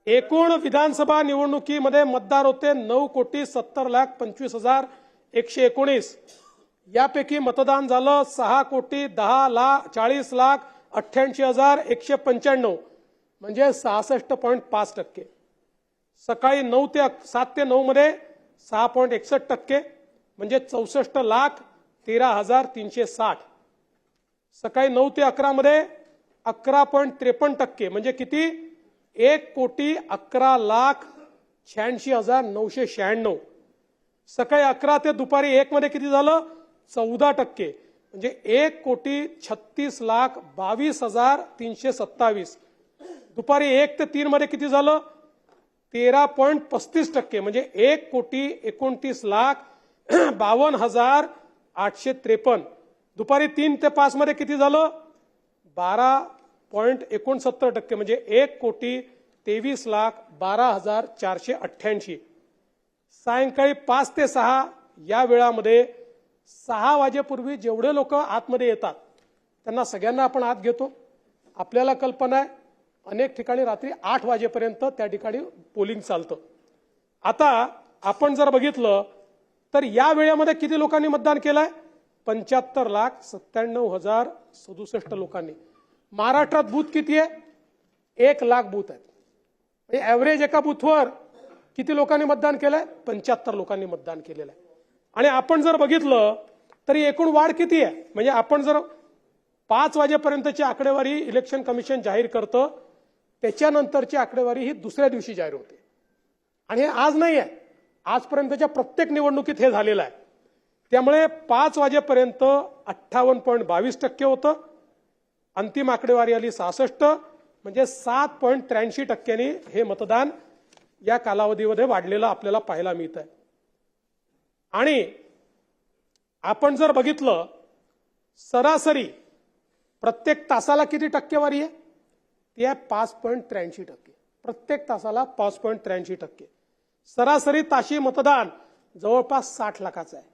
एकूण विधानसभा निवडणुकीमध्ये मतदार होते 9,70,25,119। यापैकी मतदान झालं 6,10,40,48,195 म्हणजे 66.5%। सकाळी 7 ते 9 मध्ये 6.61% म्हणजे 64,13,360। सकाळी 9 ते 11 मध्ये 11.53% म्हणजे किती 1,11,86,996। सकाळी 11 ते दुपारी 1 मध्ये किती झालं 14% म्हणजे 1,36,22,327। दुपारी 1 ते 3 मध्ये किती झालं 13.35% म्हणजे 1,29,52,853। दुपारी 3 ते 5 मध्ये किती झालं 12.69% म्हणजे 1,23,12,488। सायंकाळी 5 ते 6 या वेळामध्ये 6 वाजेपूर्वी जेवढे लोक आतमध्ये येतात त्यांना सगळ्यांना आपण आत घेतो। आपल्याला कल्पना आहे अनेक ठिकाणी रात्री 8 वाजेपर्यंत त्या ठिकाणी पोलिंग चालतं। आता आपण जर बघितलं तर या वेळेमध्ये किती लोकांनी मतदान केलंय 75,97,067 लोकांनी। महाराष्ट्रात बूथ किती आहे 1 लाख बूथ आहेत म्हणजे ॲव्हरेज एका बूथवर किती लोकांनी मतदान केलंय 75 लोकांनी मतदान केलेलं आहे। आणि आपण जर बघितलं तरी एकूण वाढ किती आहे म्हणजे आपण जर 5 वाजेपर्यंतची आकडेवारी इलेक्शन कमिशन जाहीर करतं त्याच्यानंतरची आकडेवारी ही दुसऱ्या दिवशी जाहीर होते आणि हे आज नाही आहे आजपर्यंतच्या प्रत्येक निवडणुकीत हे झालेलं आहे। त्यामुळे 5 वाजेपर्यंत 58.22% होतं। अंतिम आकडेवारी आली 66 म्हणजे 7.83% हे मतदान या कालावधीमध्ये वाढलेलं आपल्याला पाहायला मिळत आहे। आणि आपण जर बघितलं सरासरी प्रत्येक तासाला किती टक्केवारी आहे ती आहे 5.83%। प्रत्येक तासाला 5.83%। सरासरी ताशी मतदान जवळपास 60 लाखाचं आहे।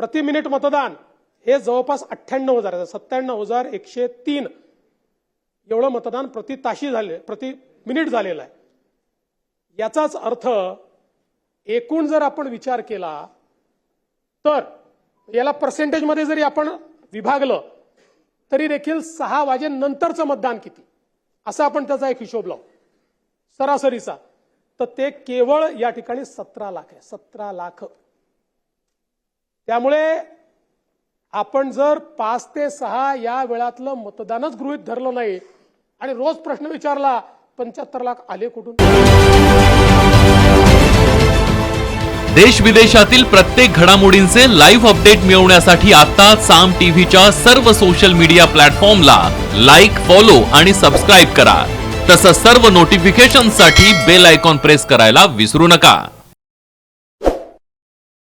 प्रति मिनिट मतदान हे जवळपास 98,000 97,103 एवढं मतदान प्रति ताशी झाले प्रति मिनिट झालेलं आहे। याचाच अर्थ एकूण जर आपण विचार केला तर याला पर्सेंटेजमध्ये जरी आपण विभागलं तरी देखील 6 वाजेनंतरचं मतदान किती असं आपण त्याचा एक हिशोब लावू सरासरीचा तर ते केवळ या ठिकाणी 17 लाख आहे 17 लाख। त्यामुळे आपण जर 5 ते 6 या वेळातलं मतदानच गृहीत धरलं नाही आणि रोज प्रश्न विचारला 75 लाख आले कुठून। देश विदेशातील प्रत्येक घडामोडींचे लाईव्ह अपडेट मिळवण्यासाठी आता साम टीव्हीच्या सर्व सोशल मीडिया प्लॅटफॉर्मला लाईक, फॉलो आणि सबस्क्राईब करा। तसंच सर्व नोटिफिकेशनसाठी बेल आयकॉन प्रेस करायला विसरू नका।